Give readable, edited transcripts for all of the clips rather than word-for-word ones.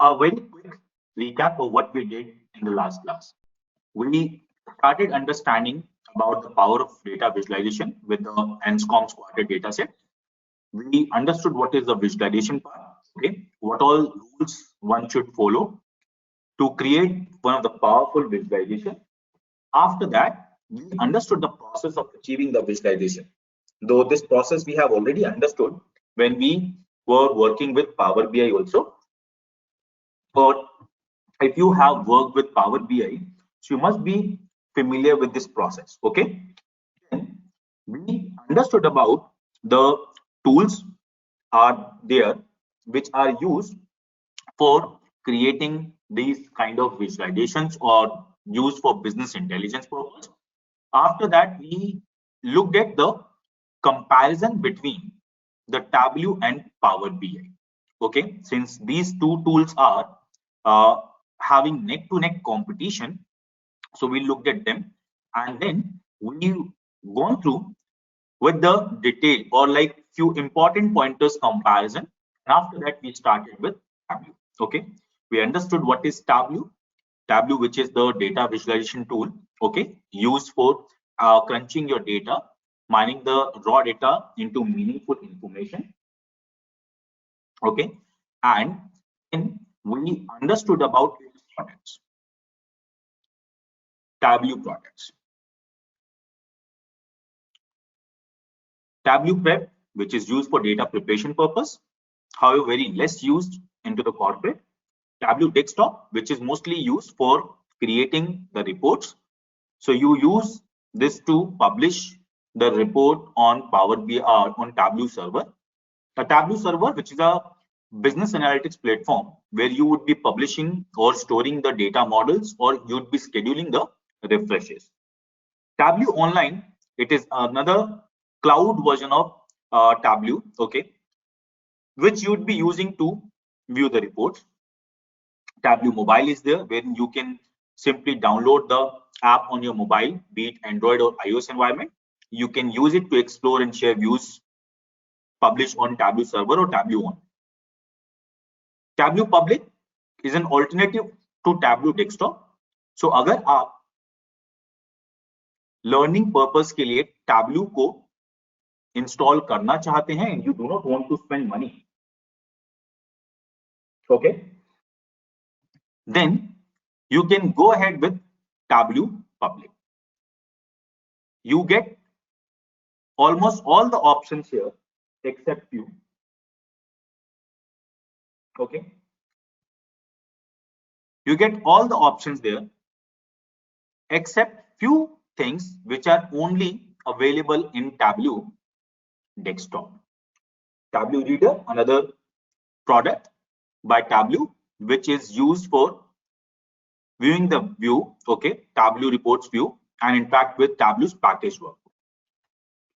A very quick recap of what we did in the last class. We started understanding about the power of data visualization with the NSCOM squatted dataset. We understood what is the visualization part, okay, what all rules one should follow to create one of the powerful visualization. After that, we understood the process of achieving the visualization. Though this process we have already understood when we were working with Power BI also. But if you have worked with Power BI, so you must be familiar with this process. Okay. Then we understood about the tools are there which are used for creating these kind of visualizations or used for business intelligence purpose. After that, we looked at the comparison between the Tableau and Power BI. Okay, since these two tools are having neck-to-neck competition, so we looked at them and then we gone through with the detail or like few important pointers comparison. And after that, we started with Tableau. Okay, we understood what is Tableau. Tableau, which is the data visualization tool, okay, used for crunching your data, mining the raw data into meaningful information. Okay, and then we understood about its products, Tableau products. Tableau Prep, which is used for data preparation purpose, however, very less used into the corporate. Tableau Desktop, which is mostly used for creating the reports. So you use this to publish the report on Power BI on Tableau server. A Tableau server, which is a business analytics platform where you would be publishing or storing the data models or you'd be scheduling the refreshes. Tableau Online, it is another cloud version of Tableau, okay, which you'd be using to view the reports. Tableau Mobile is there, where you can simply download the app on your mobile, be it Android or iOS environment. You can use it to explore and share views published on Tableau server or Tableau One. Tableau Public is an alternative to Tableau Desktop. So अगर आप learning purpose के लिए Tableau को install करना चाहते हैं and you do not want to spend money, okay, then you can go ahead with Tableau Public. You get almost all the options here except few. Okay, you get all the options there except few things which are only available in Tableau Desktop. Tableau Reader, another product by Tableau, which is used for viewing the view, okay, Tableau reports view, and in fact with Tableau's package work.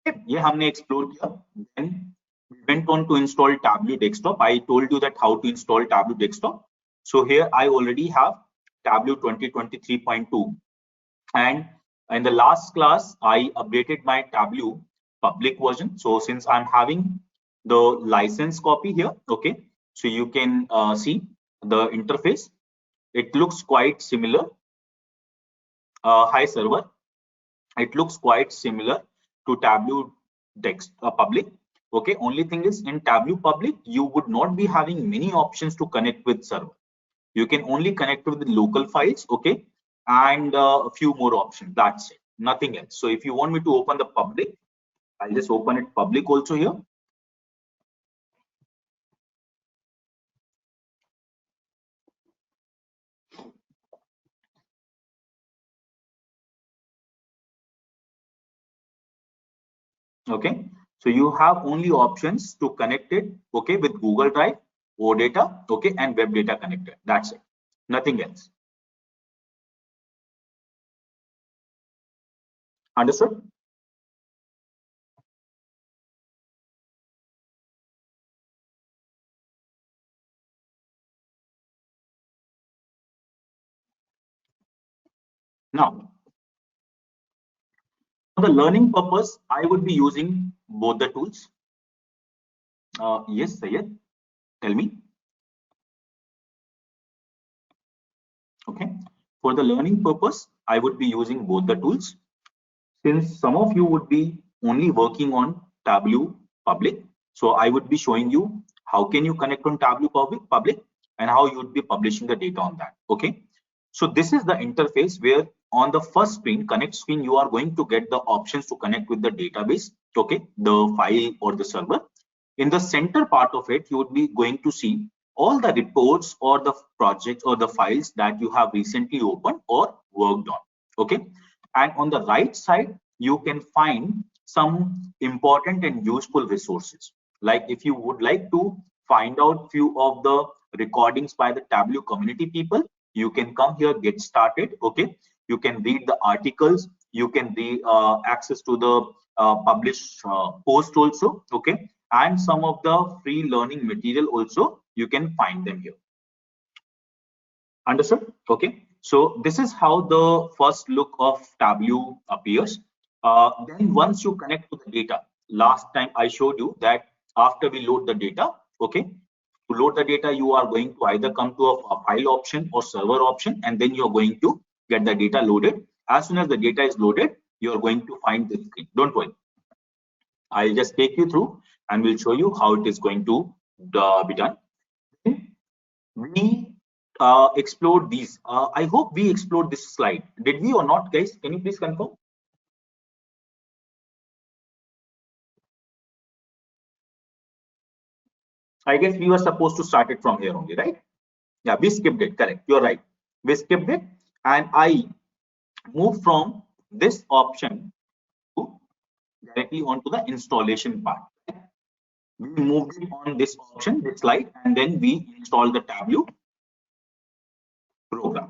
Okay, ये हमने explore किया. Then we went on to install Tableau Desktop. I told you that how to install Tableau Desktop. So here I already have Tableau 2023.2, and in the last class I updated my Tableau public version. So since I'm having the license copy here, okay, so you can see the interface. It looks quite similar. Hi server. It looks quite similar to Tableau public. Okay, only thing is in Tableau public you would not be having many options to connect with server. You can only connect with the local files, okay, and a few more options. That's it, nothing else. So if you want me to open the public, I'll just open it public also here. Okay, so you have only options to connect it, okay, with Google Drive, OData, okay, and web data connector. That's it, nothing else. Understood? Now, for the learning purpose, I would be using both the tools. Yes, Sayed, tell me. Okay. For the learning purpose, I would be using both the tools. Since some of you would be only working on Tableau public, so I would be showing you how can you connect on Tableau public and how you would be publishing the data on that. Okay. So this is the interface where on the first screen, connect screen, you are going to get the options to connect with the database, okay, the file or the server. In the center part of it, you would be going to see all the reports or the projects or the files that you have recently opened or worked on, okay. And on the right side, you can find some important and useful resources. Like if you would like to find out few of the recordings by the Tableau community people, you can come here, get started, okay. You can read the articles, you can read access to the published post also, okay. And some of the free learning material also, you can find them here. Understood? Okay. So this is how the first look of Tableau appears. Then once you connect to the data, last time I showed you that after we load the data, okay, to load the data, you are going to either come to a file option or server option, and then you're going to get the data loaded. As soon as the data is loaded, you're going to find this screen. Don't worry. I'll just take you through and we'll show you how it is going to be done. We explored these. I hope we explored this slide. Did we or not, guys? Can you please confirm? I guess we were supposed to start it from here only, right? Yeah, we skipped it. Correct. You're right. We skipped it, and I moved from this option to directly onto the installation part. We moved it on this option, this slide, and then we installed the Tableau program.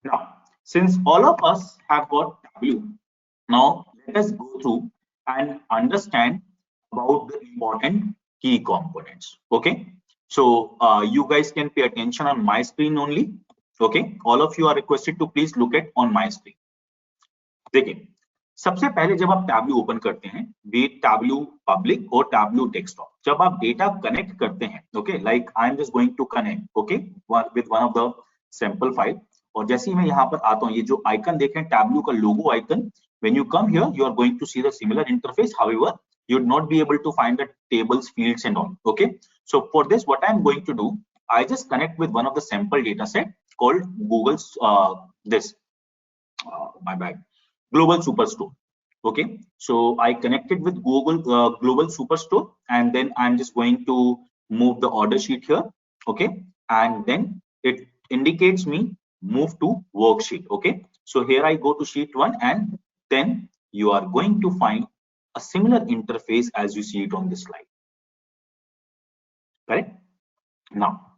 Now, since all of us have got Tableau, now let us go through and understand about the important key components. Okay, so you guys can pay attention on my screen only. Okay, all of you are requested to please look at on my screen. देखिए, सबसे पहले जब आप tableau open करते हैं, be it Tableau Public और Tableau Desktop, जब आप डेटा कनेक्ट करते हैं, okay, like I am just going to connect, okay, with one of the sample file, और जैसे ही मैं यहाँ पर आता हूँ, ये जो आइकन देखें टैब्लू का लोगो icon, when you come here you are going to see the similar interface. However, you would not be able to find the tables, fields and all. Okay, so for this what I am going to do, I just connect with one of the sample data set called Google's my bad, Global Superstore. Okay, so I connected with Google Global Superstore, and then I'm just going to move the order sheet here. Okay, and then it indicates me move to worksheet. Okay, so here I go to sheet 1, and then you are going to find a similar interface as you see it on this slide. Correct? Now,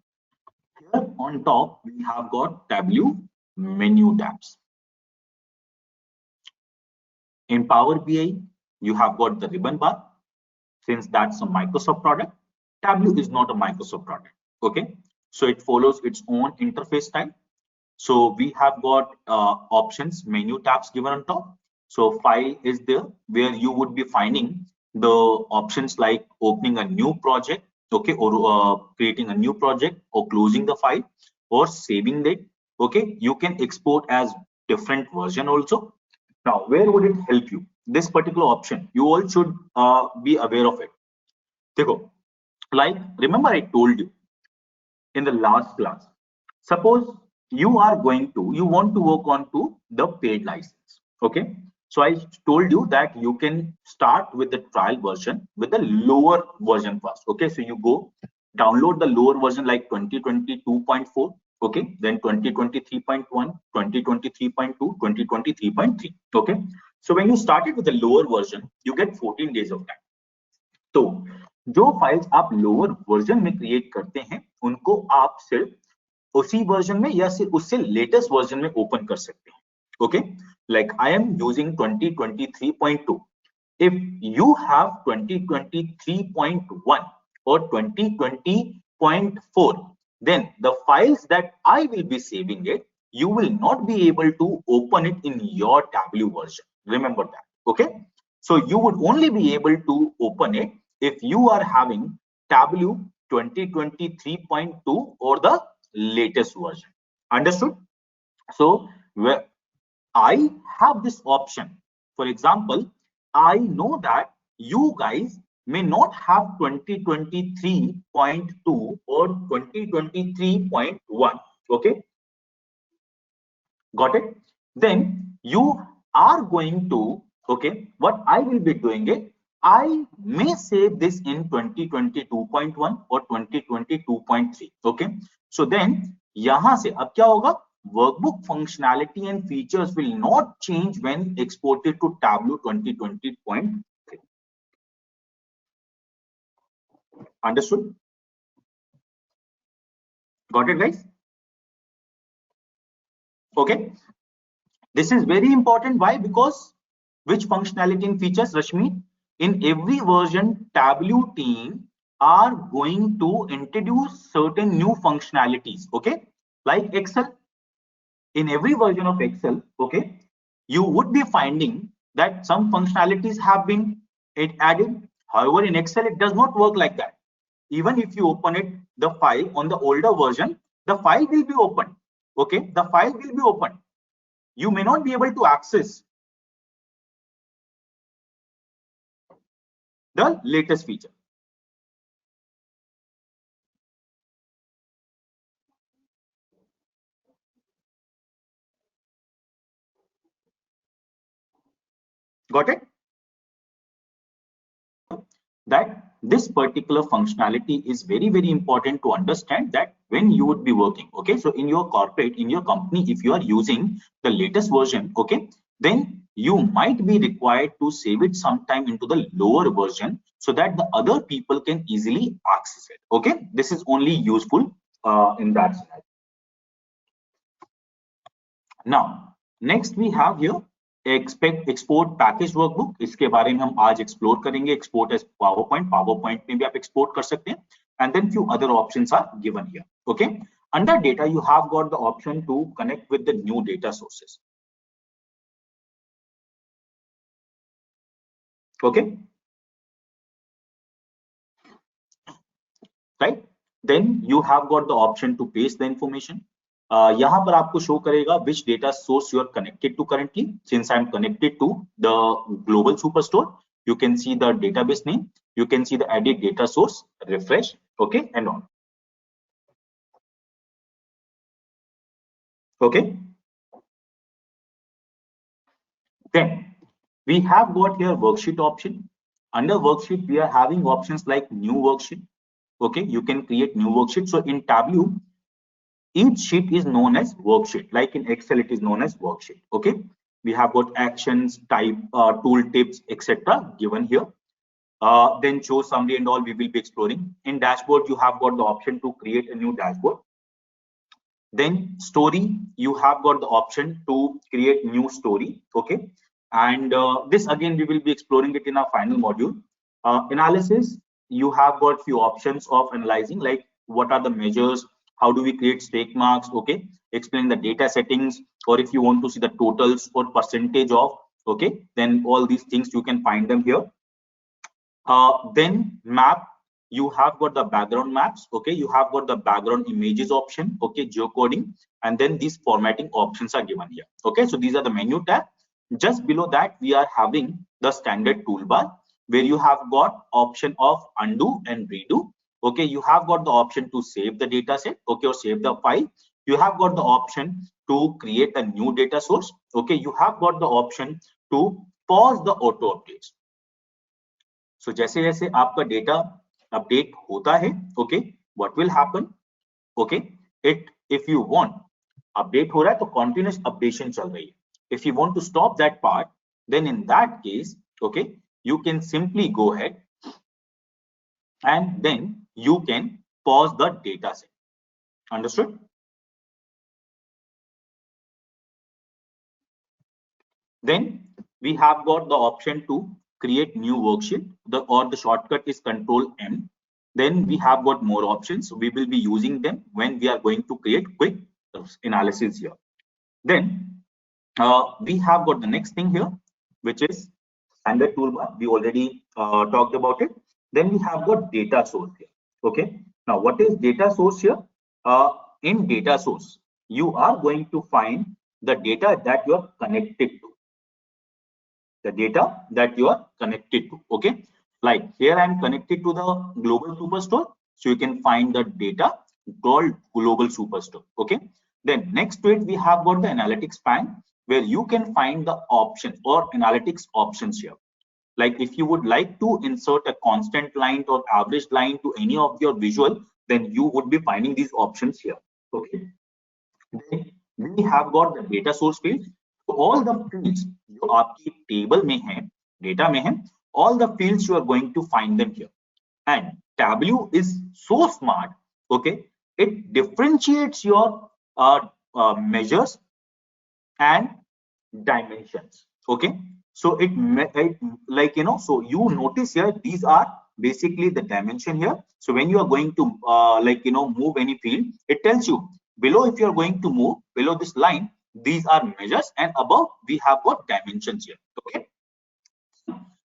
here on top, we have got Tableau menu tabs. In Power BI, you have got the ribbon bar. Since that's a Microsoft product, Tableau is not a Microsoft product. Okay, so it follows its own interface style. So we have got options, menu tabs given on top. So file is there where you would be finding the options like opening a new project, okay, or creating a new project, or closing the file, or saving it. Okay, you can export as different version also. Now, where would it help you? This particular option, you all should be aware of it. Dekho, like remember I told you in the last class, suppose you want to work on to the paid license. Okay, so I told you that you can start with the trial version with the lower version first. Okay, so you go download the lower version like 2022.4, okay, then 2023.1, 2023.2, 2023.3. okay, so when you started with the lower version, you get 14 days of time. तो जो files आप lower version में create करते हैं, उनको आप सिर्फ उसी वर्जन में या सिर्फ उससे लेटेस्ट वर्जन में ओपन कर सकते हैं. Okay, like I am using 2023.2. if you have 2023.1 or 2020.4, then the files that I will be saving it, you will not be able to open it in your Tableau version. Remember that. Okay, so you would only be able to open it if you are having Tableau 2023.2 or the latest version. Understood? So where I have this option. For example, I know that you guys may not have 2023.2 or 2023.1. Okay, got it? Then you are going to, okay, what I will be doing it, I may save this in 2022.1 or 2022.3. Okay, so then yahan se ab kya hoga, workbook functionality and features will not change when exported to Tableau 2020.3. Understood? Got it, guys? Okay, this is very important. Why? Because which functionality and features, Rashmi? In every version, Tableau team are going to introduce certain new functionalities. Okay, like Excel. In every version of Excel, okay, you would be finding that some functionalities have been added. However, in Excel, it does not work like that. Even if you open it, the file on the older version, the file will be open. Okay, the file will be open. You may not be able to access the latest feature. Got it? That this particular functionality is very, very important to understand that when you would be working. Okay, so in your corporate, in your company, if you are using the latest version, okay, then you might be required to save it sometime into the lower version so that the other people can easily access it. Okay, this is only useful in that scenario. Now, next we have here export package workbook. इसके बारे में हम आज explore करेंगे. Export as PowerPoint. PowerPoint में भी आप export कर सकते हैं. And then few other options are given here. Okay. Under data, you have got the option to connect with the new data sources. Okay. Right. Then you have got the option to paste the information. यहाँ पर आपको show करेगा which data source you are connected to currently. Since I am connected to the global superstore, you can see the database name, you can see the edit data source, refresh, okay, and on. Okay. Then we have got here worksheet option. Under worksheet, we are having options like new worksheet. Okay, you can create new worksheet. So in Tableau, each sheet is known as worksheet. Like in Excel, it is known as worksheet. Okay, we have got actions, type, tool tips, etc. given here. Then show summary and all we will be exploring. In dashboard, you have got the option to create a new dashboard. Then story, you have got the option to create new story. Okay, and this again we will be exploring it in our final module. Analysis, you have got few options of analyzing, like what are the measures, how do we create stake marks, okay, explain the data settings, or if you want to see the totals or percentage of, okay, then all these things you can find them here. Then map, you have got the background maps, okay, you have got the background images option, okay, geocoding, and then these formatting options are given here. Okay, so these are the menu tab. Just below that, we are having the standard toolbar where you have got option of undo and redo. Okay, you have got the option to save the data set, okay, or save the file. You have got the option to create a new data source. Okay, you have got the option to pause the auto updates. So जैसे जैसे आपका data update होता है, okay, what will happen? Okay, if you want update हो रहा है तो continuous updation चल रही है. If you want to stop that part, then in that case, okay, you can simply go ahead and then you can pause the data set. Understood? Then we have got the option to create new worksheet. The shortcut is Control M. Then we have got more options. We will be using them when we are going to create quick analysis here. Then we have got the next thing here, which is standard toolbar. We already talked about it. Then we have got data source here. Okay. Now, what is data source here? In data source, you are going to find the data that you are connected to. The data that you are connected to. Okay. Like here I am connected to the global superstore. So you can find the data called global superstore. Okay. Then next to it, we have got the analytics pane where you can find the options or analytics options here. Like if you would like to insert a constant line or average line to any of your visual, then you would be finding these options here. Okay. Then we have got the data source field. So all the fields जो आपकी table में है, data में है, all the fields you are going to find them here. And Tableau is so smart. Okay, it differentiates your measures and dimensions. Okay, so it like so you notice here these are basically the dimension here. So when you are going to move any field, it tells you below, if you are going to move below this line, these are measures, and above we have got dimensions here. Okay,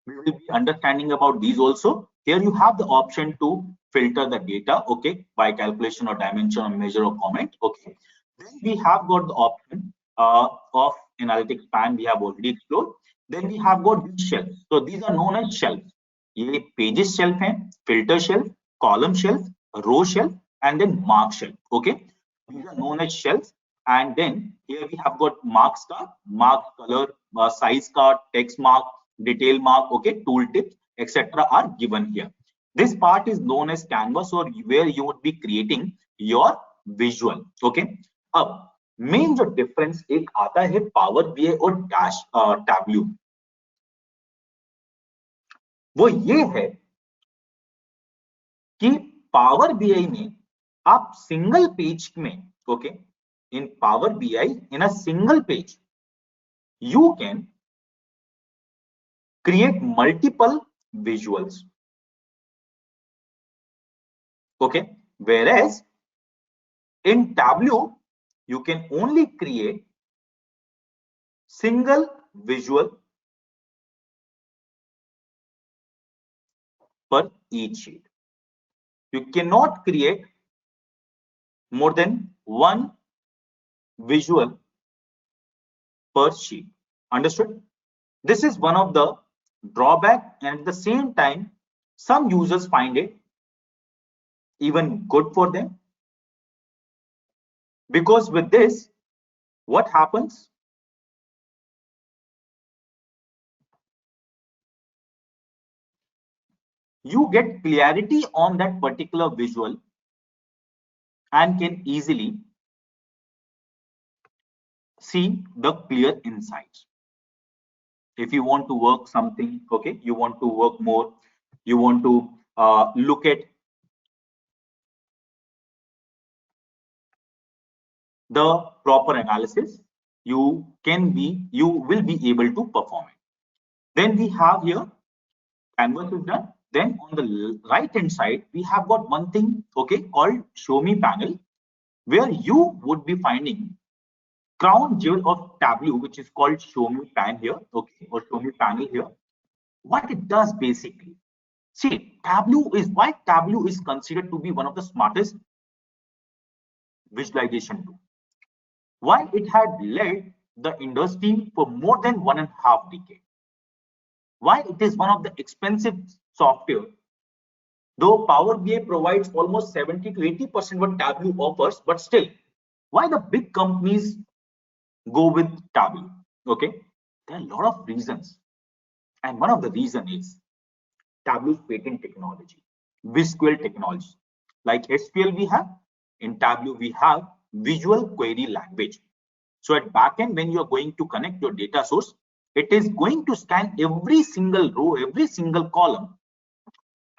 we will be understanding about these also. Here you have the option to filter the data, okay, by calculation or dimension or measure or comment. Okay, then we have got the option of analytics pan, we have already explored. Then we have got these shelves. So these are known as shelves. ये pages shelf है, filter shelf, column shelf, row shelf, and then mark shelf. Okay, these are known as shelves. And then here we have got marks card, mark color, size card, text mark, detail mark, okay, tooltips, etc. are given here. This part is known as canvas, or where you would be creating your visual. Okay, अब main जो difference एक आता है power BI और dash Tableau, वो ये है कि पावर बीआई में आप सिंगल पेज में, okay, in power BI in a single page you can create multiple visuals. Okay, whereas in Tableau you can only create single visual per each sheet. You cannot create more than one visual per sheet. Understood? This is one of the drawback, and at the same time some users find it even good for them, because with this what happens, you get clarity on that particular visual and can easily see the clear insights. If you want to work something, okay, you want to work more, you want to look at the proper analysis, you will be able to perform it. Then we have here canvas is done. Then on the right hand side we have got one thing, okay, called show me panel, where you would be finding crown jewel of Tableau, which is called show me pan here, okay, or show me panel here. What it does basically, see, Tableau is considered to be one of the smartest visualization tool. Why? It had led the industry for more than 1.5 decades. Why? It is one of the expensive software. Though Power BI provides almost 70 to 80% what Tableau offers, but still, why the big companies go with Tableau? Okay, there are a lot of reasons, and one of the reason is Tableau's patent technology, visual technology. Like SQL we have, in Tableau we have visual query language. So at backend, when you are going to connect your data source, it is going to scan every single row, every single column,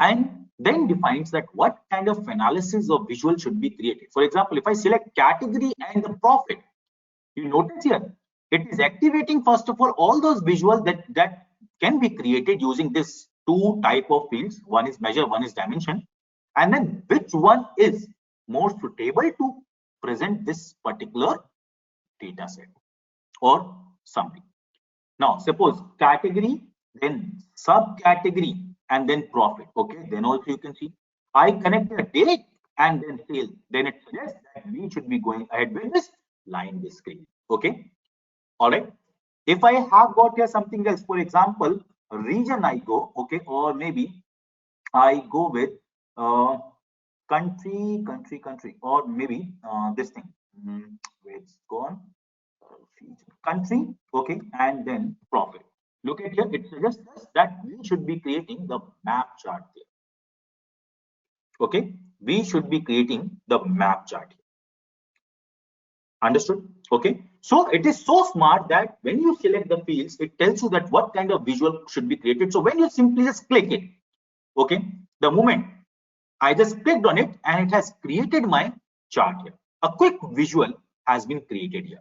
and then defines that what kind of analysis or visual should be created. For example, if I select category and the profit, you notice here, it is activating first of all those visuals that can be created using this two type of fields. One is measure, one is dimension, and then which one is more suitable to present this particular data set or something. Now suppose category, then subcategory, and then profit. Okay, then also you can see I connect a date and then sale. Then it suggests that we should be going ahead with this line this screen. Okay. All right. If I have got here something else, for example, region I go, okay, or maybe I go with country, or maybe this thing. Where it's gone? Country, okay, and then profit. Look at here, it suggests us that we should be creating the map chart here. Okay, we should be creating the map chart here. Understood? Okay, so it is so smart that when you select the fields, it tells you that what kind of visual should be created. So when you simply just click it, okay, the moment I just clicked on it and it has created my chart here. A quick visual has been created here.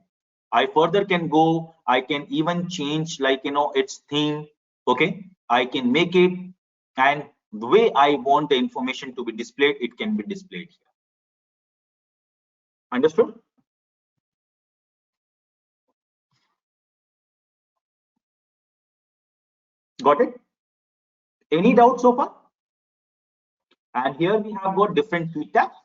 I further can go, I can even change its theme, okay, I can make it, and the way I want the information to be displayed, it can be displayed here. Understood? Got it? Any doubt so far? And here we have got different sheet tabs.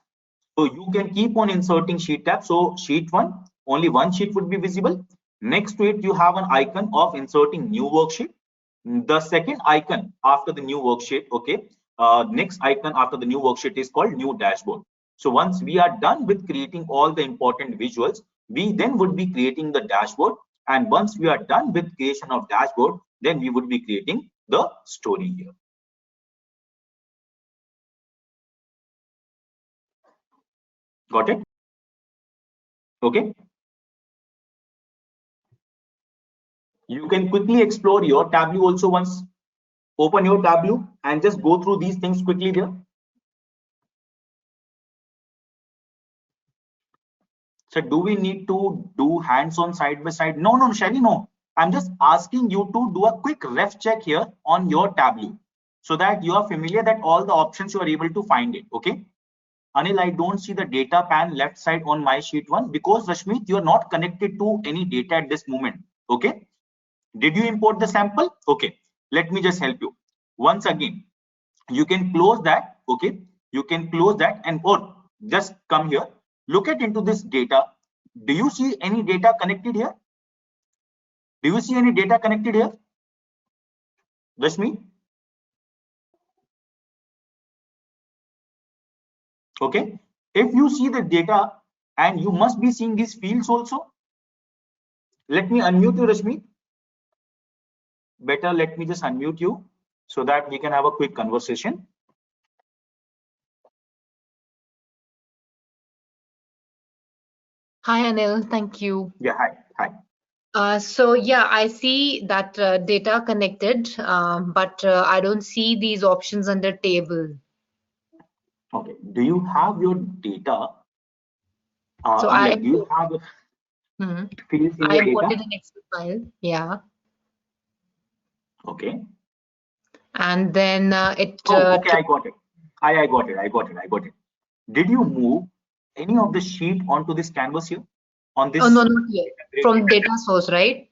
So you can keep on inserting sheet tabs. So sheet 1, only one sheet would be visible. Next to it, you have an icon of inserting new worksheet. The second icon after the new worksheet, okay, next icon after the new worksheet is called new dashboard. So once we are done with creating all the important visuals, we then would be creating the dashboard. And once we are done with creation of dashboard, then we would be creating the story here. Got it? Okay. You can quickly explore your Tableau also once. Open your Tableau and just go through these things quickly there. So do we need to do hands-on side by side? No, Shelly, no. I'm just asking you to do a quick ref check here on your Tableau so that you are familiar that all the options you are able to find it. Okay. Anil, I don't see the data pan left side on my sheet 1 because Rashmit, you are not connected to any data at this moment. Okay. Did you import the sample? Okay. Let me just help you. Once again, you can close that. Okay. You can close that and or just come here. Look at into this data. Do you see any data connected here? Do you see any data connected here? Rashmi? Okay. If you see the data and you must be seeing these fields also. Let me unmute you, Rashmi. Better let me just unmute you so that we can have a quick conversation. Hi, Anil. Thank you. Yeah, hi. So yeah, I see that data connected, but I don't see these options under table. Okay. Do you have your data? So Like, do you have fields in I your data? imported an Excel file, yeah, Okay. and then it. Oh, okay. I got it. I got it. Did you move any of the sheet onto this canvas here? On Oh this no, not yet. grid From here? data source, right?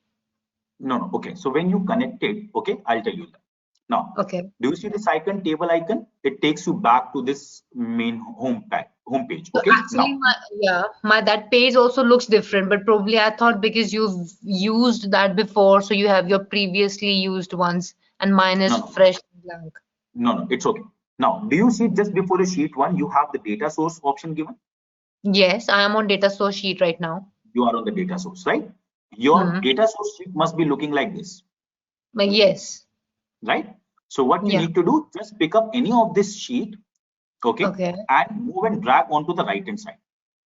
No. Okay. So when you connect it, okay, I'll tell you that. Now, Okay. do you see this icon, table icon? It takes you back to this main home page. So Okay. actually, Now, my that page also looks different, but probably I thought because you've used that before, so you have your previously used ones, and mine is no. fresh and blank. No. It's okay. Now, do you see just before the sheet 1, you have the data source option given? Yes, I am on data source sheet right now. You are on the data source, right? Your data source sheet must be looking like this, Yes. right? So what you Yeah. need to do, just pick up any of this sheet, okay, Okay. and move and drag onto the right hand side.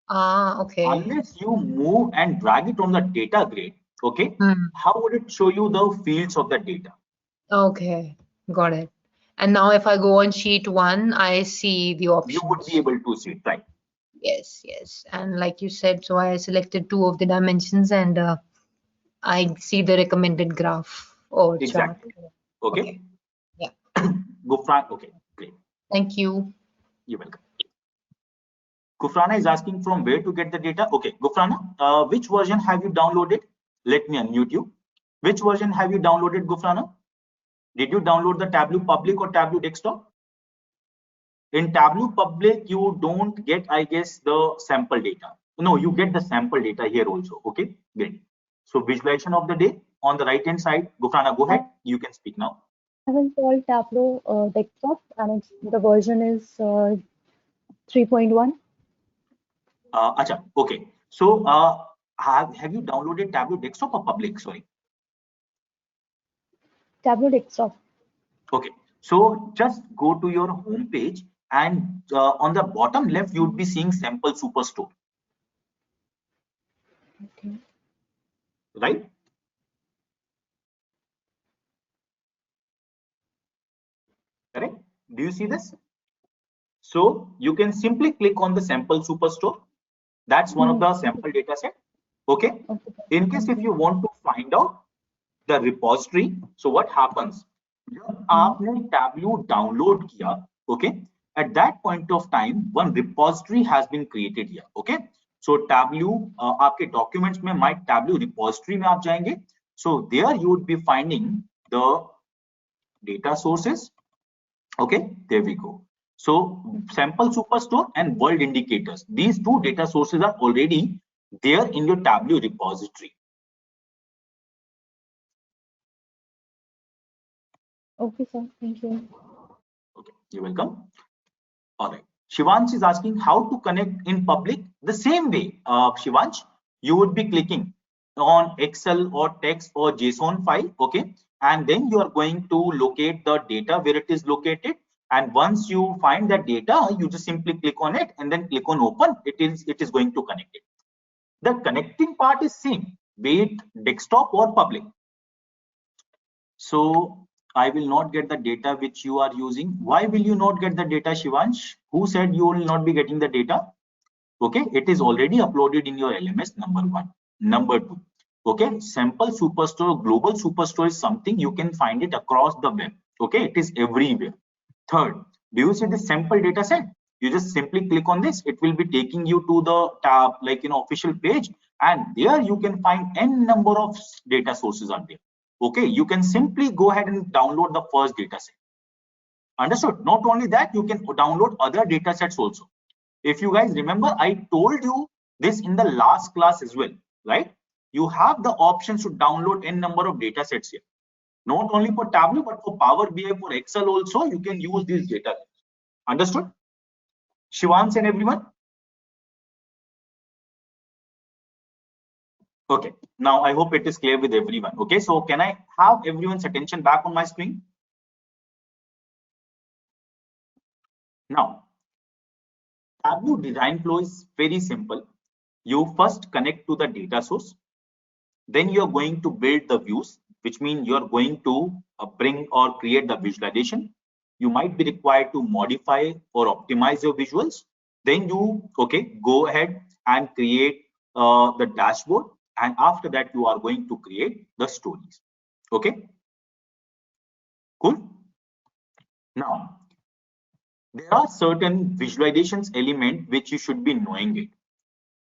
Ah, okay. Unless you move and drag it on the data grid, okay, how would it show you the fields of the data? Okay. Got it. And now if I go on sheet one, I see the You would be options. able to see it, right? Yes. And like you said, so I selected two of the dimensions and I see the recommended graph or chart. Exactly. Okay. Okay. Yeah. Gufran, okay, great. Thank you. You're welcome. Gufrana is asking from where to get the data. Okay, Gufrana, which version have you downloaded? Let me unmute you. Which version have you downloaded, Gufrana? Did you download the Tableau Public or Tableau Desktop? In Tableau Public, you don't get, I guess, the sample data. No, you get the sample data here also. Okay, great. So visualization of the day on the right hand side. Gufrana, go ahead. You can speak now. I have installed Tableau desktop and the version is 3.1. Acha, okay. So have you downloaded Tableau desktop or public? Sorry. Tableau desktop. Okay. So just go to your home page and on the bottom left, you would be seeing sample superstore, Okay. right? Correct. Do you see this? So you can simply click on the sample superstore. That's one of the sample data set. Okay. Okay. In case if you want to find out the repository, so what happens? जब आपने Tableau download किया, okay, at that point of time one repository has been created here. Okay, so Tableau आपके documents में my Tableau repository में आप जाएंगे. So there you would be finding the data sources. Okay, there we go. So sample superstore and world indicators, these two data sources are already there in your Tableau repository. Okay, sir. Thank you. Okay, you're welcome. All right. Shivansh is asking how to connect in public. The same way, Shivansh, you would be clicking on Excel or text or JSON file, okay? And then you are going to locate the data where it is located. And once you find that data, you just simply click on it and then click on open. It is going to connect it. The connecting part is same, be it desktop or public. So I will not get the data which you are using. Why will you not get the data, Shivansh? Who said you will not be getting the data? Okay, it is already uploaded in your LMS, number one. Number two, okay, sample superstore, global superstore is something you can find it across the web. Okay, it is everywhere. Third, do you see the sample data set? You just simply click on this. It will be taking you to the tab, like official page, and there you can find n number of data sources are there. Okay, you can simply go ahead and download the first data set. Understood? Not only that, you can download other data sets also. If you guys remember, I told you this in the last class as well, right? You have the options to download n number of data sets here. Not only for Tableau, but for Power BI, for Excel also, you can use these data. Understood? Shivans and everyone? Okay, now I hope it is clear with everyone. Okay, so can I have everyone's attention back on my screen? Now, Tableau design flow is very simple. You first connect to the data source. Then you're going to build the views, which means you're going to bring or create the visualization. You might be required to modify or optimize your visuals. Then you, okay, go ahead and create the dashboard. And after that, you are going to create the stories. Okay, cool. Now, there are certain visualizations element which you should be knowing it.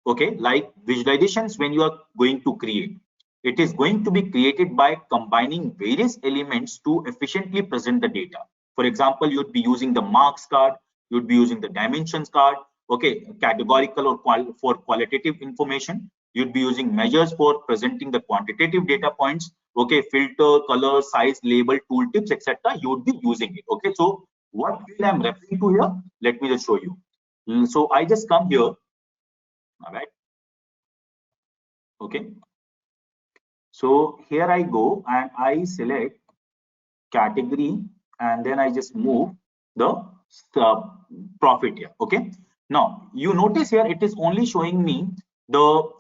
Okay, like visualizations when you are going to create, it is going to be created by combining various elements to efficiently present the data. For example, you'd be using the marks card, you'd be using the dimensions card, okay, categorical or for qualitative information. You'd be using measures for presenting the quantitative data points, okay, filter, color, size, label, tooltips, etc. You would be using it. Okay, so what field I'm referring to here, let me just show you. So I just come here. All right. Okay. So here I go and I select category and then I just move the profit here. Okay. Now you notice here it is only showing me the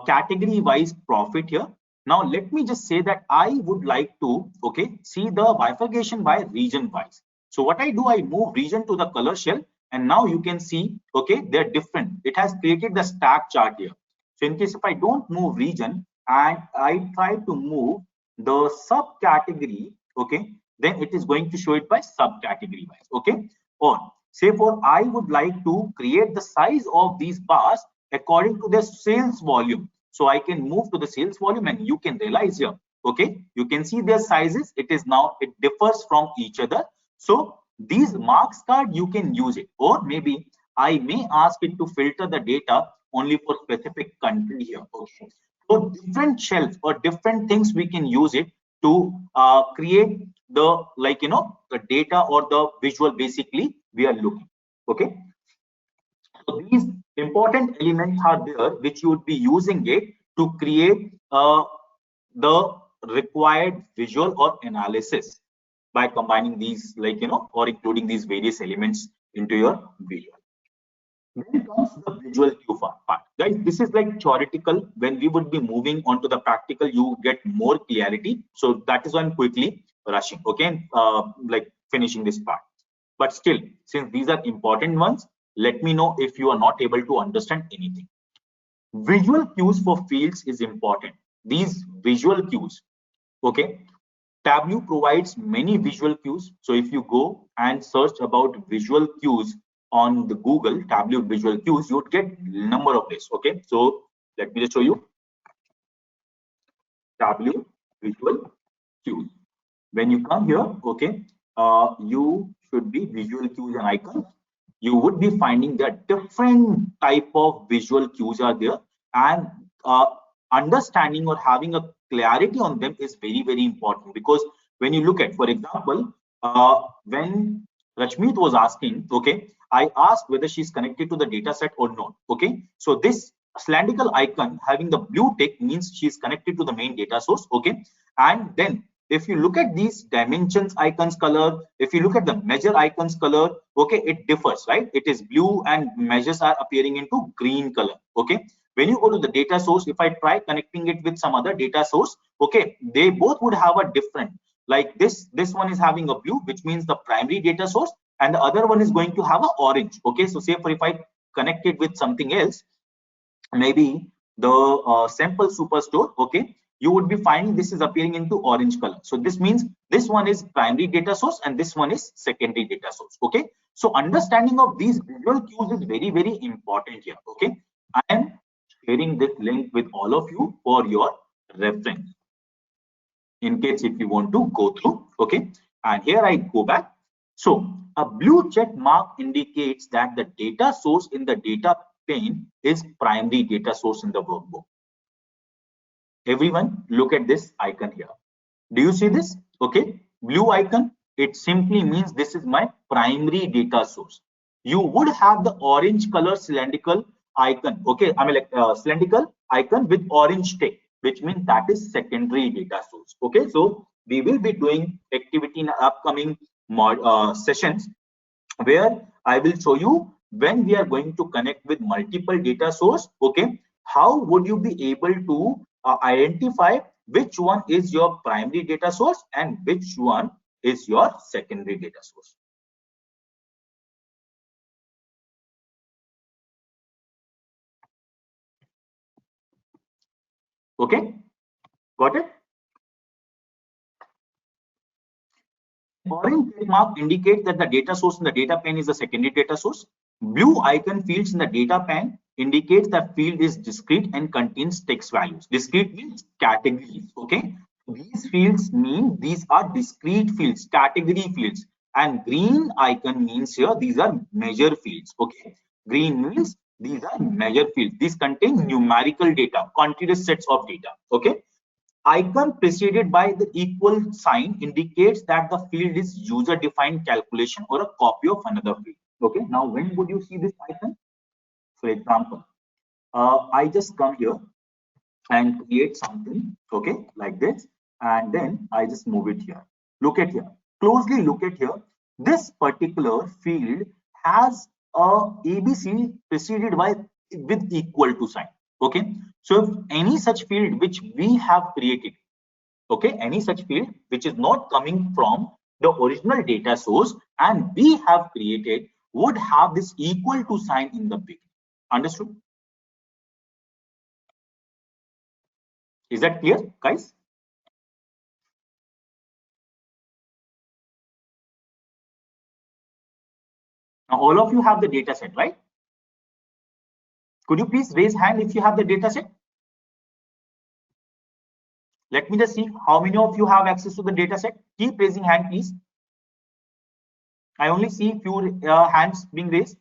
category wise profit here. Now let me just say that I would like to, okay, see the bifurcation by region wise. So what I do, I move region to the color shell and now you can see, okay, they're different. It has created the stack chart here. So in case if I don't move region and I try to move the subcategory, okay, then it is going to show it by subcategory wise. Okay, or say for I would like to create the size of these bars according to their sales volume. So I can move to the sales volume and you can realize here, okay, you can see their sizes. It is now, it differs from each other. So these marks card, you can use it, or maybe I may ask it to filter the data only for specific country here. Okay, so different shelves or different things we can use it to create the the data or the visual basically we are looking. Okay, so these important elements are there which you would be using it to create the required visual or analysis by combining these or including these various elements into your visual. Then comes the visual cue part. Guys, this is like theoretical. When we would be moving on to the practical, you get more clarity. So that is why I'm quickly rushing, okay, like finishing this part. But still, since these are important ones, let me know if you are not able to understand anything. Visual cues for fields is important. These visual cues, okay, Tableau provides many visual cues. So if you go and search about visual cues on the Google, Tableau visual cues, you would get number of this. Okay, so let me just show you Tableau visual cues. When you come here, okay, you should be visual cues and icons. You would be finding that different type of visual cues are there, and understanding or having a clarity on them is very, very important. Because when you look at, for example, when Rashmeet was asking, okay, I asked whether she's connected to the data set or not. Okay, so this cylindrical icon having the blue tick means she's connected to the main data source. Okay, and then if you look at these dimensions icons color, if you look at the measure icons color, okay, it differs, right? It is blue and measures are appearing into green color. Okay, when you go to the data source, if I try connecting it with some other data source, okay, they both would have a different, like this one is having a blue, which means the primary data source, and the other one is going to have a orange. Okay, so say for if I connect it with something else, maybe the sample superstore, okay, you would be finding this is appearing into orange color. So this means this one is primary data source and this one is secondary data source. Okay, so understanding of these visual cues is very, very important here. Okay, I am sharing this link with all of you for your reference in case if you want to go through. Okay, and here I go back. So a blue check mark indicates that the data source in the data pane is primary data source in the workbook. Everyone look at this icon here. Do you see this? Okay, blue icon, it simply means this is my primary data source. You would have the orange color cylindrical icon. Okay, I mean like cylindrical icon with orange tick, which means that is secondary data source. Okay, so we will be doing activity in upcoming sessions where I will show you when we are going to connect with multiple data source. Okay, how would you be able to identify which one is your primary data source and which one is your secondary data source. Okay, got it? Orange check mark indicates that the data source in the data pane is the secondary data source. Blue icon fields in the data pane indicates that field is discrete and contains text values. Discrete means categories. Okay, these fields mean these are discrete fields, category fields, and green icon means here these are measure fields. Okay, green means these are measure fields. These contain numerical data, continuous sets of data. Okay, icon preceded by the equal sign indicates that the field is user defined calculation or a copy of another field. Okay, now when would you see this icon? For example, I just come here and create something, okay, like this, and then I just move it here. Look at here, closely look at here. This particular field has a ABC preceded by with equal to sign. Okay, so if any such field which we have created, okay, any such field which is not coming from the original data source and we have created would have this equal to sign in the beginning. Understood? Is that clear, guys? Now all of you have the data set, right? Could you please raise hand if you have the data set? Let me just see how many of you have access to the data set. Keep raising hand, please. I only see few hands being raised.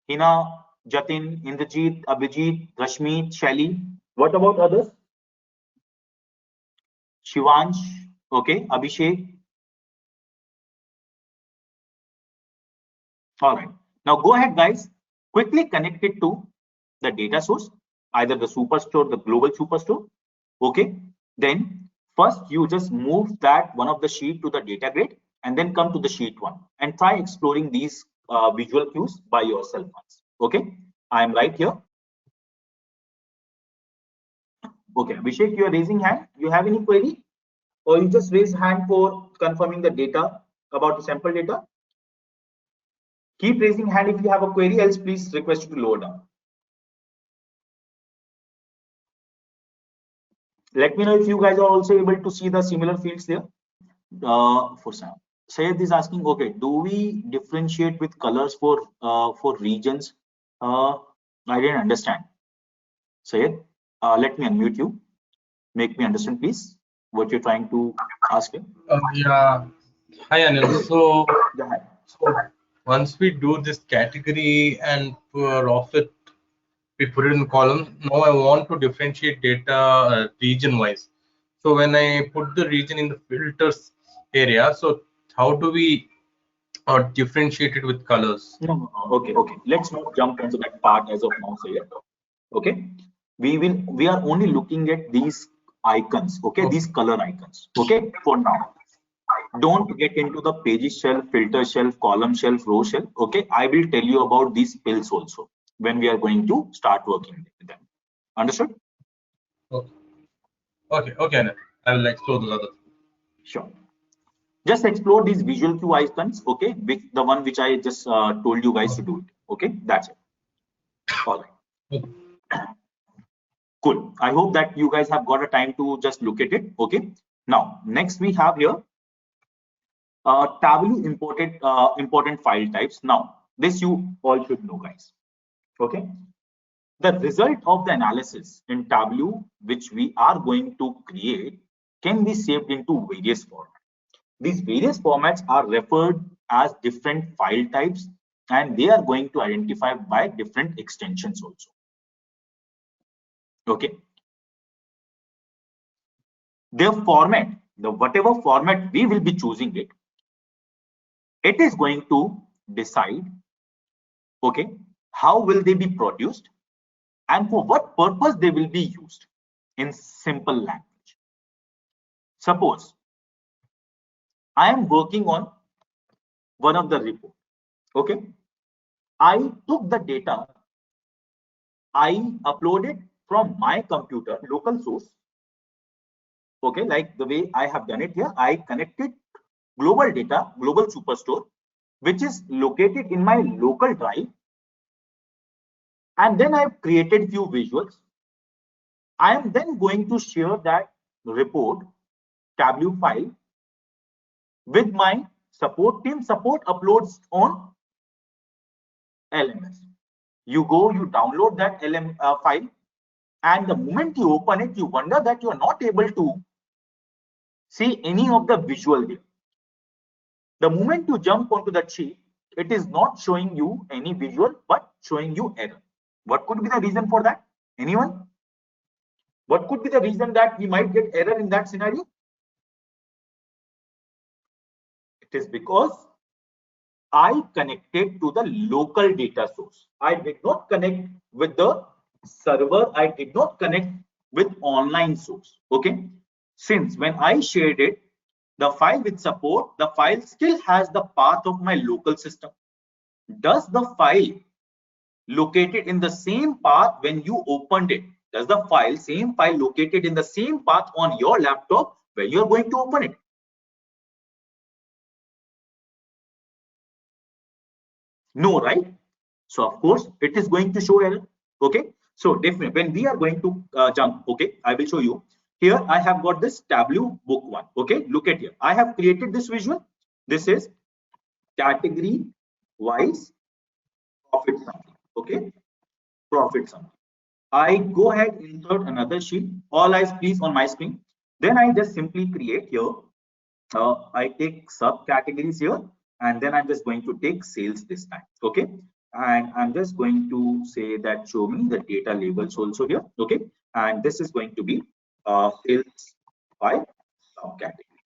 Hina, Jatin, Indrajit, Abhijit, Rashmi, Shelly. What about others? Shivansh, okay, Abhishek. All right. Now go ahead, guys. Quickly connect it to the data source, either the superstore, the global superstore. Okay. Then first you just move that one of the sheet to the data grid and then come to the sheet one and try exploring these visual cues by yourself once. Okay. I am right here. Okay. Abhishek, you are raising hand. You have any query? Or you just raise hand for confirming the data about the sample data? Keep raising hand if you have a query, else please request you to lower down. Let me know if you guys are also able to see the similar fields there. For Sam, Sayed is asking, okay, do we differentiate with colors for regions? I didn't understand. Sayed, let me unmute you. Make me understand, please, what you're trying to ask him. Yeah. Hi, Anil. Go ahead. So once we do this category and profit, we put it in columns. Now I want to differentiate data region-wise. So when I put the region in the filters area, so how do we differentiate it with colors? No. Okay. Let's not jump into that part as of now, Sayed. Okay. We are only looking at these icons. Okay. These color icons. Okay. For now. Don't get into the pages shelf, filter shelf, column shelf, row shelf. Okay, I will tell you about these pills also when we are going to start working with them. Understood? Okay, Anil. I will explore those others. Sure. Just explore these visual cue icons. Okay, the one which I just told you guys to do it. Okay, that's it. All right. Cool. I hope that you guys have got a time to just look at it. Okay. Now, next we have here Tableau important file types. Now, this you all should know, guys. Okay. The result of the analysis in Tableau, which we are going to create, can be saved into various formats. These various formats are referred as different file types, and they are going to identify by different extensions also. Okay. Their format, the whatever format we will be choosing it is going to decide, okay, how will they be produced and for what purpose they will be used in simple language. Suppose I am working on one of the report. Okay. I took the data, I uploaded from my computer, local source. Okay, like the way I have done it here, I connected global data, global superstore, which is located in my local drive. And then I've created few visuals. I am then going to share that report Tableau file with my support team. Support uploads on LMS. You go, you download that file, and the moment you open it, you wonder that you are not able to see any of the visual there. The moment you jump onto that sheet, it is not showing you any visual, but showing you error. What could be the reason for that? Anyone? What could be the reason that we might get error in that scenario? It is because I connected to the local data source. I did not connect with the server. I did not connect with online source. Okay. Since when I shared it, the file with support, the file still has the path of my local system. Does the file located in the same path when you opened it? Does the same file located in the same path on your laptop when you're going to open it? No, right? So of course it is going to show error. Okay. So definitely when we are going to jump, okay, I will show you. Here I have got this Tableau book one. Okay, look at here. I have created this visual. This is category wise profit summary. Okay, profit summary. I go ahead, insert another sheet. All eyes please on my screen. Then I just simply create here. I take subcategories here, and then I'm just going to take sales this time. Okay, and I'm just going to say that show me the data labels also here. Okay, and this is going to be sales by subcategory.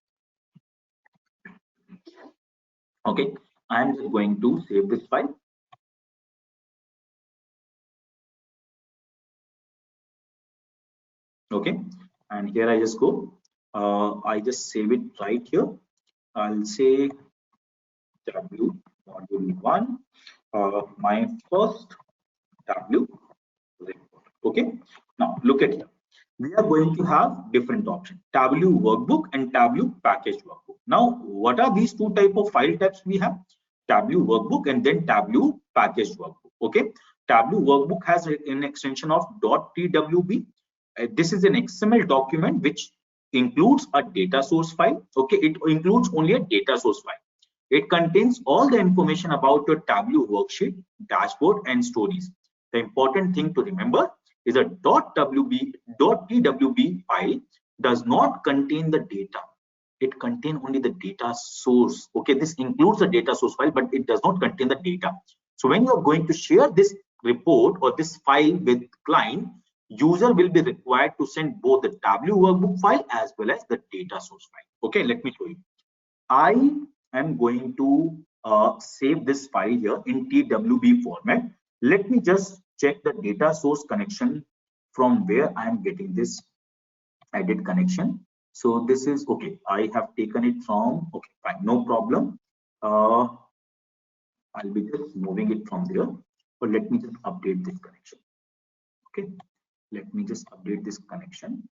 Okay, I'm just going to save this file. Okay, and here I just go. I just save it right here. I'll say W module 1. My first W report. Okay. Now look at here. We are going to have different options: Tableau workbook and Tableau package workbook. Now, what are these two type of file types we have? Tableau workbook and then Tableau package workbook. Okay. Tableau workbook has an extension of .twb. This is an XML document which includes a data source file. Okay, it includes only a data source file. It contains all the information about your Tableau worksheet, dashboard, and stories. The important thing to remember is a .twb file does not contain the data. It contains only the data source. Okay, this includes the data source file, but it does not contain the data. So when you are going to share this report or this file with client, user will be required to send both the Tableau workbook file as well as the data source file. Okay, let me show you. I am going to save this file here in TWB format. Let me just check the data source connection from where I am getting this edit connection. So this is okay. I have taken it from, okay, fine, no problem. I'll be just moving it from there. But let me just update this connection. Okay, let me just update this connection.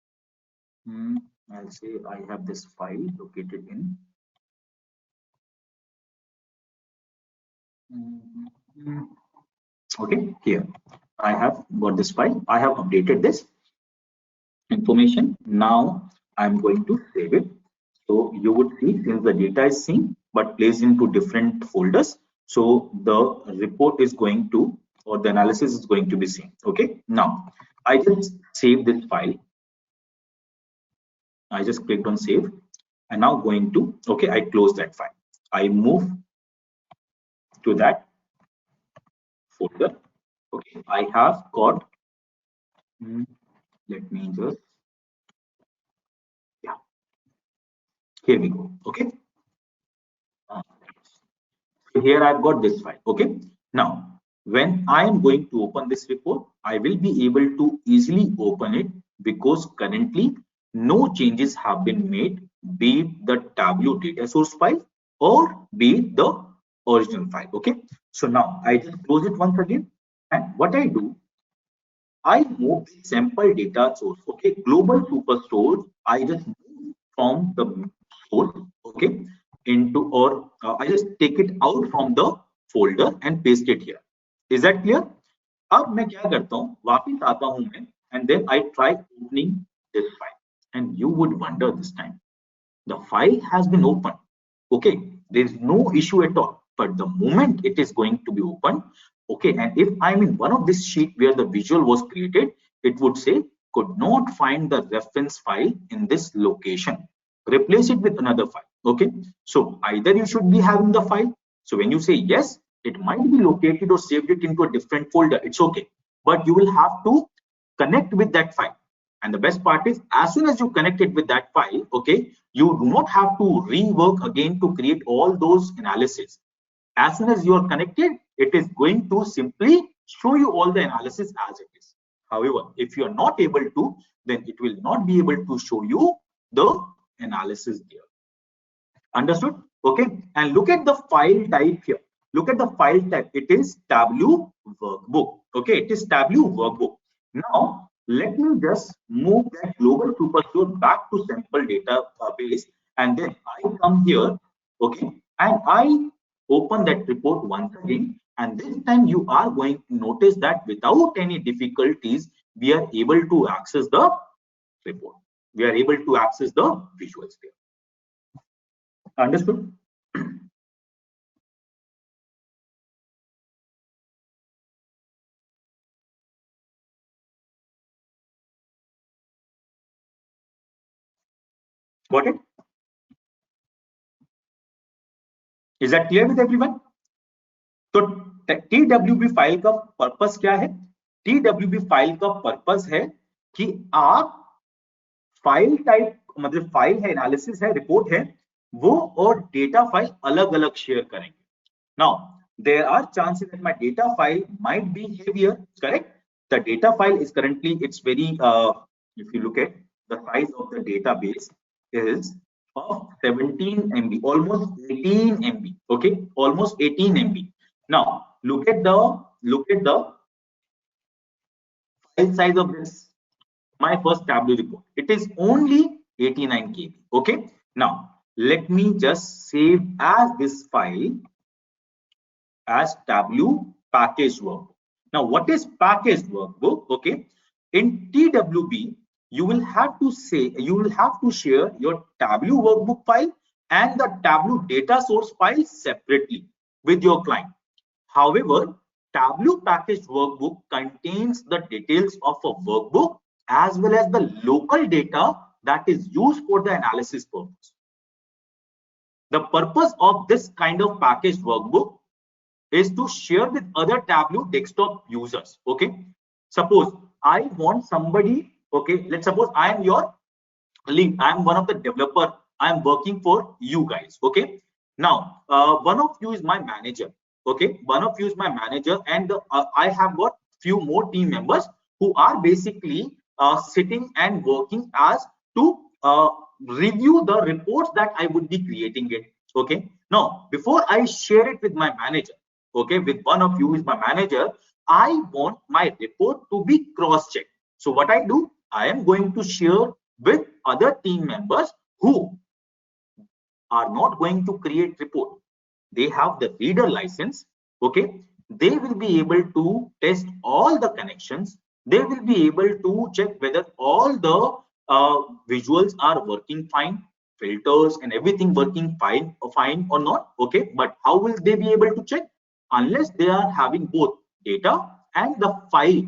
I'll say I have this file located in. Okay, here I have got this file. I have updated this information. Now I'm going to save it. So you would see, since the data is same but placed into different folders, so the report is going to, or the analysis is going to be same. Okay, now I just save this file. I just clicked on save, and now going to, okay, I close that file. I move to that folder. Okay, I have got, let me just, yeah, here we go. Okay, so here I've got this file. Okay, now when I am going to open this report, I will be able to easily open it because currently no changes have been made, be it the Tableau data source file or be it the original file. Okay, so now I just close it once again, and what I do, I move the sample data source. Okay, global superstore. I just move from the source. Okay, into, or I just take it out from the folder and paste it here. Is that clear? अब मैं क्या करता हूँ, वापिस आता हूँ मैं, and then I try opening this file, and you would wonder this time, the file has been opened. Okay, there is no issue at all, but the moment it is going to be opened, okay, and if I'm in one of this sheet where the visual was created, it would say could not find the reference file in this location, replace it with another file. Okay, so either you should be having the file, so when you say yes, it might be located or saved it into a different folder, it's okay, but you will have to connect with that file. And the best part is, as soon as you connect it with that file, okay, you do not have to rework again to create all those analysis. As soon as you are connected, it is going to simply show you all the analysis as it is. However, if you are not able to, then it will not be able to show you the analysis there. Understood? Okay, and look at the file type here. Look at the file type. It is Tableau workbook. Okay, it is Tableau workbook. Now let me just move that global superstore back to sample database, and then I come here. Okay, and I open that report once again, and this time you are going to notice that without any difficulties, we are able to access the report. We are able to access the visuals there. Understood? Got it? Is that clear with everyone? So TWB file का purpose क्या है? TWB file का purpose है कि आप file type, मतलब file है, analysis है, रिपोर्ट है, वो और डेटा फाइल अलग अलग शेयर करेंगे. Now, there are chances that my data file might be heavier, correct? The data file is currently, it's very, if you look at the size of the database is of 17 MB, almost 18 MB, okay? Almost 18 MB. Now, look at the file size of this, my first Tableau report. It is only 89 KB, okay? Now, let me just save as this file as Tableau package workbook. Now, what is packaged workbook? Okay, in TWB, you will have to share your Tableau workbook file and the Tableau data source file separately with your client. However, Tableau packaged workbook contains the details of a workbook as well as the local data that is used for the analysis purpose. The purpose of this kind of packaged workbook is to share with other Tableau desktop users. Okay, suppose I want somebody, okay, let's suppose I am your link, I am one of the developer, I am working for you guys. Okay, now one of you is my manager. Okay, one of you is my manager, and I have got few more team members who are basically sitting and working as to review the reports that I would be creating it. Okay, now before I share it with my manager, okay, with one of you is my manager, I want my report to be cross-checked. So what I do, I am going to share with other team members who are not going to create report. They have the reader license. Okay, they will be able to test all the connections. They will be able to check whether all the visuals are working fine, filters and everything working fine or not. Okay, but how will they be able to check? Unless they are having both data and the file.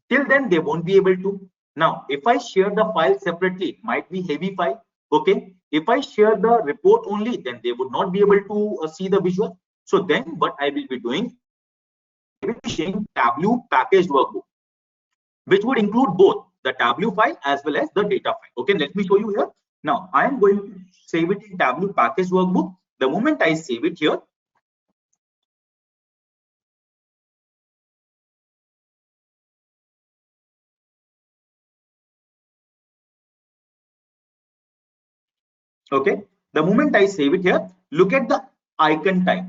Till then they won't be able to. Now if I share the file separately, it might be heavy file. Okay, if I share the report only, then they would not be able to see the visual. So then what I will be doing, I will be sharing Tableau packaged workbook, which would include both the Tableau file as well as the data file. Okay, let me show you here. Now I am going to save it in Tableau packaged workbook. The moment I save it here, okay, the moment I save it here, look at the icon type.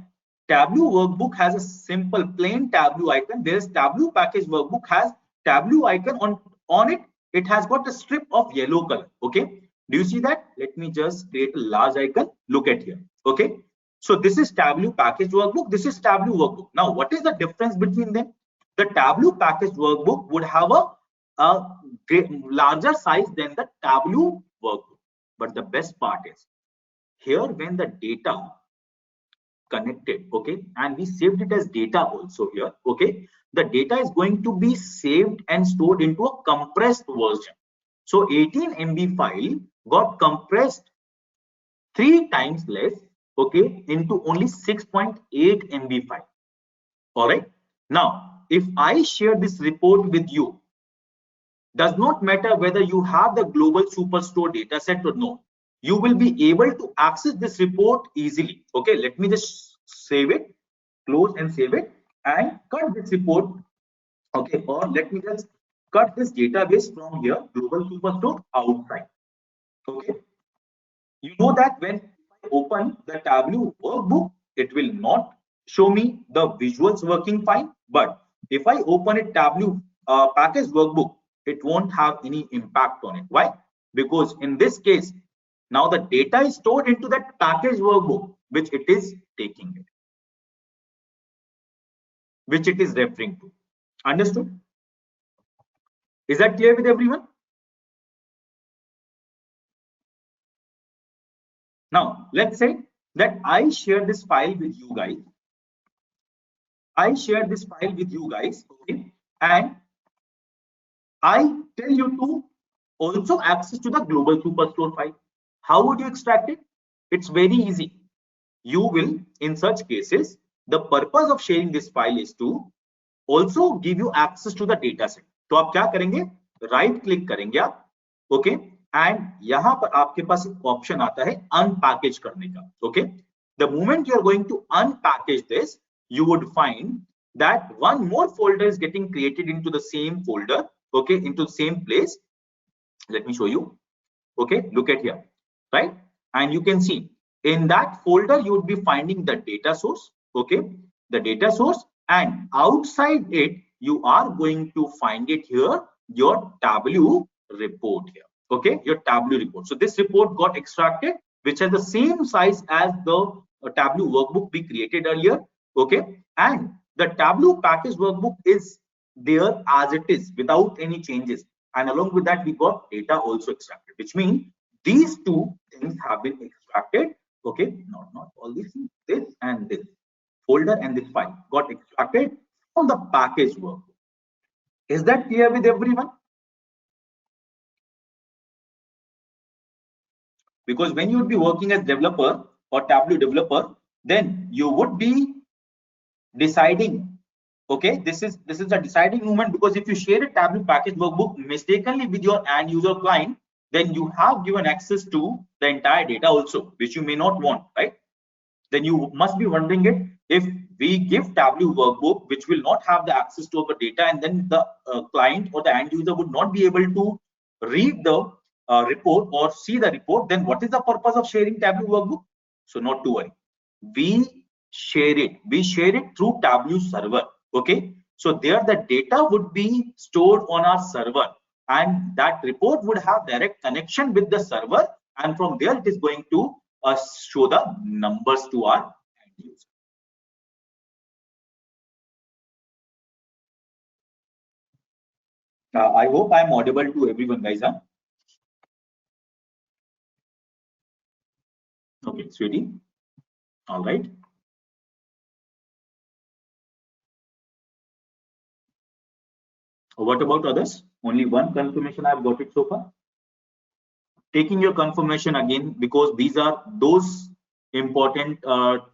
Tableau workbook has a simple plain Tableau icon. There's Tableau package workbook has Tableau icon on it. It has got a strip of yellow color. Okay, do you see that? Let me just create a large icon. Look at here. Okay, so this is Tableau package workbook. This is Tableau workbook. Now, what is the difference between them? The Tableau package workbook would have a larger size than the Tableau workbook. But the best part is here, when the data connected, okay, and we saved it as data also here, okay, the data is going to be saved and stored into a compressed version. So 18 MB file got compressed 3 times less, okay, into only 6.8 MB file. All right, now if I share this report with you, does not matter whether you have the global superstore dataset or no, you will be able to access this report easily. Okay, let me just save it, close and save it, and cut this report. Okay, or let me just cut this database from here, global superstore outside. Okay, you know that when I open the Tableau workbook, it will not show me the visuals working fine. But if I open a Tableau package workbook, it won't have any impact on it. Why? Because in this case, now the data is stored into that package workbook, which it is taking it, which it is referring to. Understood? Is that clear with everyone? Now, let's say that I share this file with you guys. I share this file with you guys, okay, and I tell you to also access to the global superstore file. How would you extract it? It's very easy. You will, in such cases, the purpose of sharing this file is to also give you access to the data set. तो आप क्या करेंगे, right click करेंगे आप, okay, and यहाँ पर आपके पास एक ऑप्शन आता है अनपैकेज करने का, okay. The moment you are going to unpackage this, you would find that one more folder is getting created into the same folder, okay, into the same place. Let me show you, okay, look at here, right, and you can see in that folder you would be finding the data source, okay, the data source, and outside it you are going to find it here, your Tableau report here, okay, your Tableau report. So this report got extracted, which has the same size as the Tableau workbook we created earlier, okay, and the Tableau package workbook is there as it is without any changes, and along with that we got data also extracted, which means these two things have been extracted, okay, not all these things, this and this folder and this file got extracted from the package workbook. Is that clear with everyone? Because when you would be working as developer or Tableau developer, then you would be deciding, okay, this is a deciding moment, because if you share a Tableau package workbook mistakenly with your end user client, then you have given access to the entire data also, which you may not want, right? Then you must be wondering it, if we give Tableau workbook which will not have the access to our data, and then the client or the end user would not be able to read the report or see the report, then what is the purpose of sharing Tableau workbook? So not to worry, we share it through Tableau server, okay. So there the data would be stored on our server, and that report would have direct connection with the server, and from there it is going to show the numbers to our end user. I hope I am audible to everyone, guys. Huh? Okay, sweetie. All right. What about others? Only one confirmation I have got it so far. Taking your confirmation again, because these are those important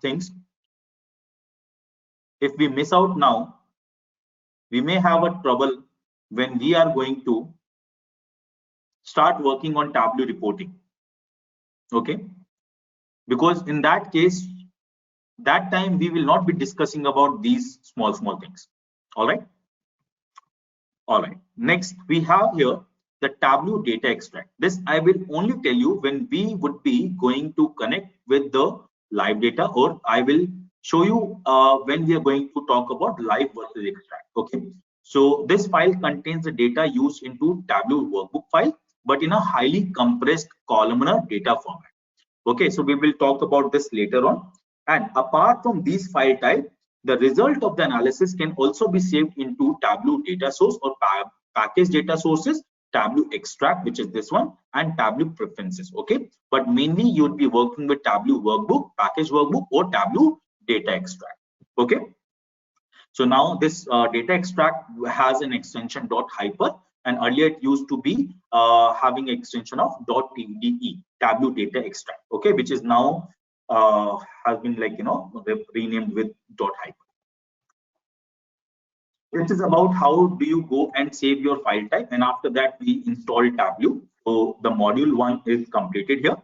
things. If we miss out now, we may have a trouble when we are going to start working on Tableau reporting, okay, because in that case, that time we will not be discussing about these small things. All right, next we have here the Tableau data extract. This I will only tell you when we would be going to connect with the live data, or I will show you when we are going to talk about live versus extract, okay. So this file contains the data used into Tableau workbook file, but in a highly compressed columnar data format, okay. So we will talk about this later on. And apart from these file type, the result of the analysis can also be saved into Tableau data source or package data sources, Tableau extract, which is this one, and Tableau preferences, okay. But mainly you would be working with Tableau workbook, package workbook, or Tableau data extract, okay. So now this data extract has an extension .hyper, and earlier it used to be having an extension of .tde, Tableau data extract, okay, which is now has been renamed with .hyper. This is about how do you go and save your file type, and after that we install Tableau. So the module 1 is completed here.